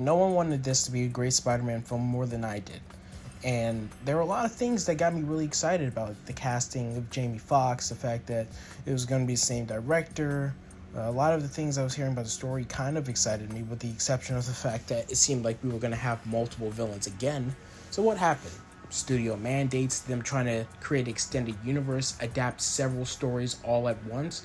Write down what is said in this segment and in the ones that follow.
no one wanted this to be a great Spider-Man film more than I did. And there were a lot of things that got me really excited about the casting of Jamie Foxx, the fact that it was going to be the same director. A lot of the things I was hearing about the story kind of excited me, with the exception of the fact that it seemed like we were going to have multiple villains again. So what happened? Studio mandates, them trying to create an extended universe, adapt several stories all at once.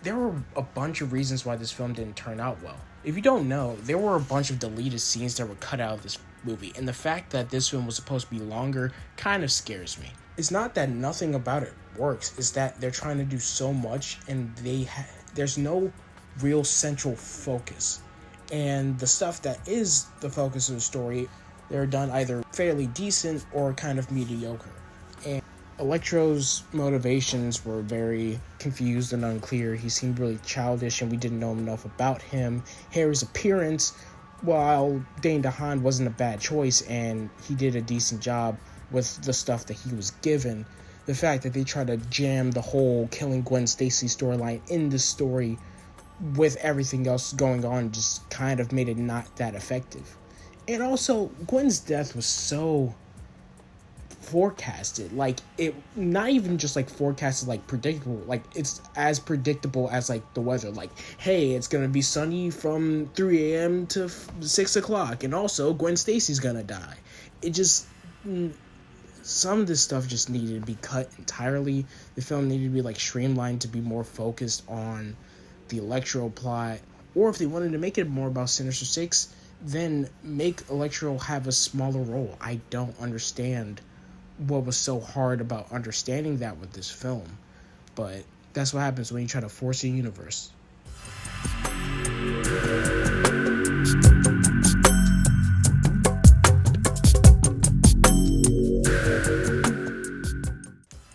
There were a bunch of reasons why this film didn't turn out well. If you don't know, there were a bunch of deleted scenes that were cut out of this movie, and the fact that this film was supposed to be longer kind of scares me. It's not that nothing about it works, it's that they're trying to do so much and there's no real central focus. And the stuff that is the focus of the story, they're done either fairly decent or kind of mediocre. And Electro's motivations were very confused and unclear. He seemed really childish and we didn't know enough about him. Harry's appearance, while Dane DeHaan wasn't a bad choice and he did a decent job with the stuff that he was given, the fact that they tried to jam the whole killing Gwen Stacy storyline in the story with everything else going on just kind of made it not that effective. And also, Gwen's death was so forecasted, like, it not even just like forecasted, like predictable, like it's as predictable as like the weather, like, hey, it's gonna be sunny from 3 a.m. to 6 o'clock, and also Gwen Stacy's gonna die. It just, some of this stuff just needed to be cut entirely. The film needed to be like streamlined to be more focused on the Electro plot, or if they wanted to make it more about Sinister Six, then make Electro have a smaller role. I don't understand what was so hard about understanding that with this film, but that's what happens when you try to force a universe.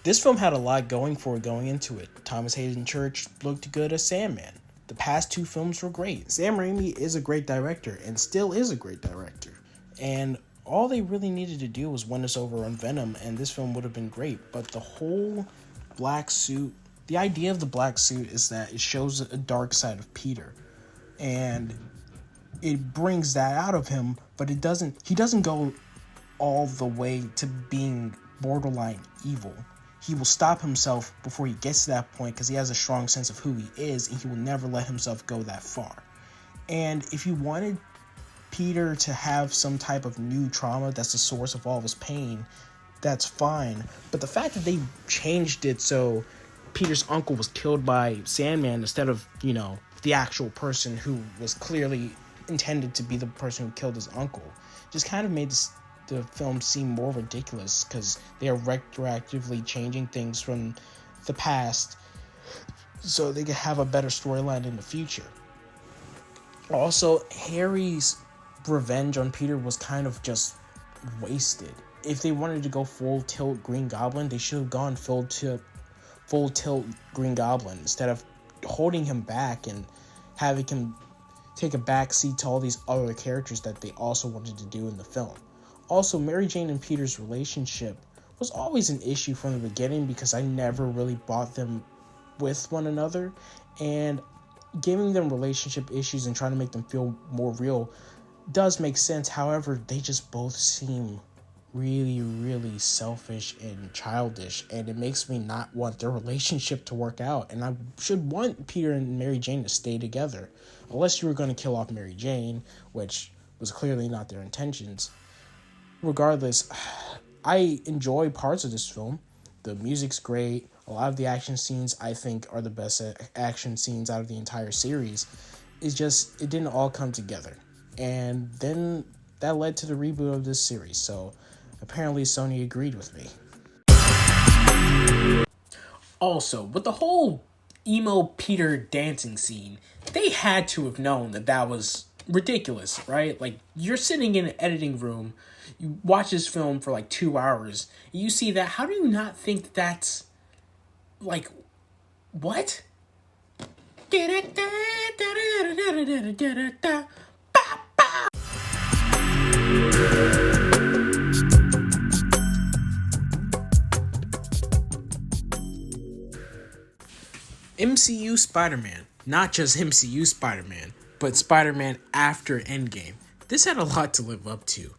This film had a lot going for it going into it. Thomas Hayden Church looked good as Sandman. The past two films were great. Sam Raimi is a great director and still is a great director. And all they really needed to do was win us over on Venom, and this film would have been great. But the whole black suit, the idea of the black suit is that it shows a dark side of Peter. And it brings that out of him, but he doesn't go all the way to being borderline evil. He will stop himself before he gets to that point because he has a strong sense of who he is, and he will never let himself go that far. And if you wanted Peter to have some type of new trauma that's the source of all of his pain, that's fine. But the fact that they changed it so Peter's uncle was killed by Sandman instead of, the actual person who was clearly intended to be the person who killed his uncle, just kind of made the film seem more ridiculous because they are retroactively changing things from the past so they could have a better storyline in the future. Also, Harry's revenge on Peter was kind of just wasted. If they wanted to go full tilt Green Goblin, they should have gone full tilt Green Goblin instead of holding him back and having him take a back seat to all these other characters that they also wanted to do in the film. Also, Mary Jane and Peter's relationship was always an issue from the beginning because I never really bought them with one another, and giving them relationship issues and trying to make them feel more real does make sense. However, they just both seem really, really selfish and childish, and it makes me not want their relationship to work out. And I should want Peter and Mary Jane to stay together, unless you were going to kill off Mary Jane, which was clearly not their intentions. Regardless, I enjoy parts of this film. The music's great. A lot of the action scenes I think are the best action scenes out of the entire series. It's just, it didn't all come together. And then that led to the reboot of this series. So apparently Sony agreed with me. Also, with the whole emo Peter dancing scene, they had to have known that was ridiculous, right? Like, you're sitting in an editing room, you watch this film for like 2 hours, you see that, how do you not think that's, like, what? MCU Spider-Man, not just MCU Spider-Man, but Spider-Man after Endgame. This had a lot to live up to,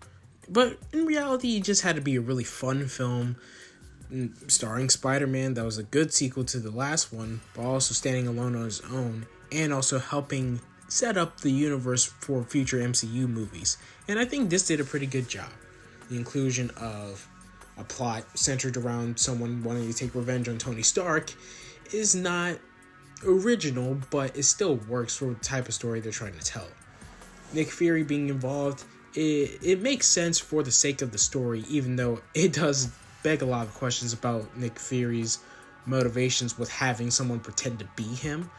but in reality, it just had to be a really fun film starring Spider-Man that was a good sequel to the last one, but also standing alone on his own, and also helping set up the universe for future MCU movies. And I think this did a pretty good job. The inclusion of a plot centered around someone wanting to take revenge on Tony Stark is not original, but it still works for the type of story they're trying to tell. Nick Fury being involved, it makes sense for the sake of the story, even though it does beg a lot of questions about Nick Fury's motivations with having someone pretend to be him.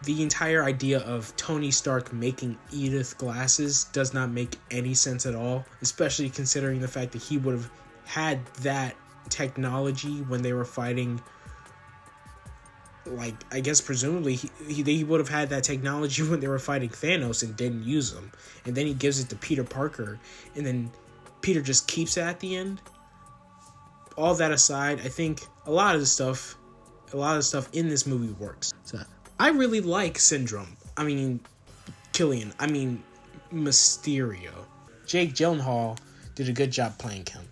The entire idea of Tony Stark making Edith glasses does not make any sense at all, especially considering the fact that he would have had that technology when they were fighting. Like, I guess presumably he would have had that technology when they were fighting Thanos and didn't use them. And then he gives it to Peter Parker, and then Peter just keeps it at the end. All that aside, I think a lot of the stuff in this movie works. So I really like Syndrome. Mysterio. Jake Gyllenhaal did a good job playing him.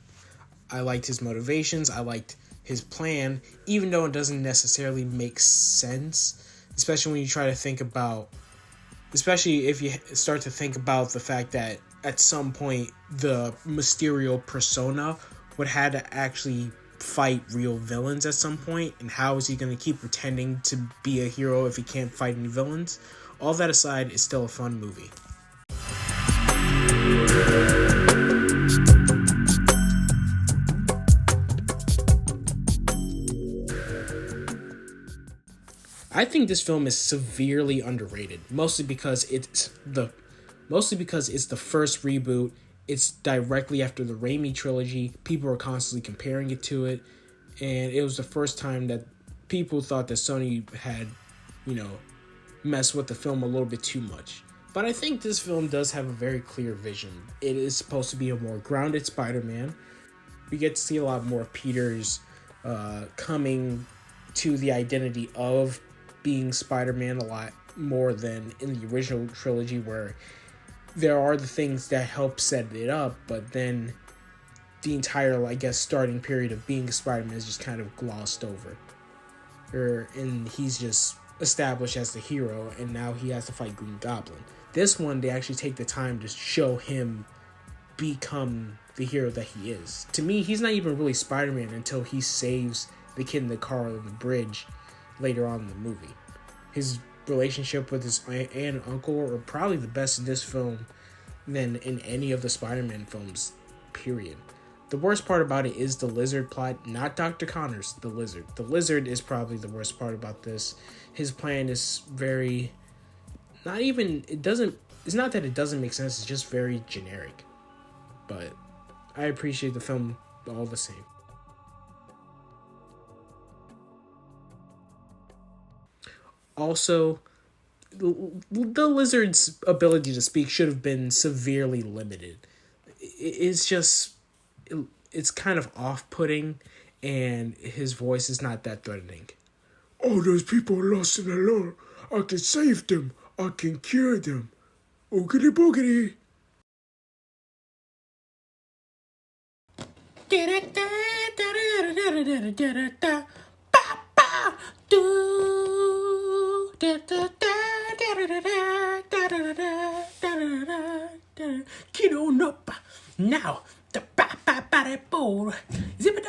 I liked his motivations. I liked his plan, even though it doesn't necessarily make sense, especially when you try to think about, especially if you start to think about the fact that at some point the Mysterio persona would have to actually fight real villains at some point, and how is he going to keep pretending to be a hero if he can't fight any villains? All that aside, it's still a fun movie. I think this film is severely underrated, mostly because it's the first reboot. It's directly after the Raimi trilogy. People are constantly comparing it to it, and it was the first time that people thought that Sony had, messed with the film a little bit too much. But I think this film does have a very clear vision. It is supposed to be a more grounded Spider-Man. We get to see a lot more of Peter's coming to the identity of being Spider-Man a lot more than in the original trilogy, where there are the things that help set it up, but then the entire, starting period of being Spider-Man is just kind of glossed over. And he's just established as the hero, and now he has to fight Green Goblin. This one, they actually take the time to show him become the hero that he is. To me, he's not even really Spider-Man until he saves the kid in the car on the bridge later on in the movie. His relationship with his aunt and uncle are probably the best in this film than in any of the Spider-Man films, period. The worst part about it is the Lizard plot, not Dr. Connors, the Lizard. The Lizard is probably the worst part about this. His plan is very, it's not that it doesn't make sense, it's just very generic. But I appreciate the film all the same. Also, the Lizard's ability to speak should have been severely limited. It's kind of off-putting, and his voice is not that threatening. All those people lost and alone. I can save them. I can cure them. Oogity boogity. Kid on up now. The ba ba ba da boo. Zip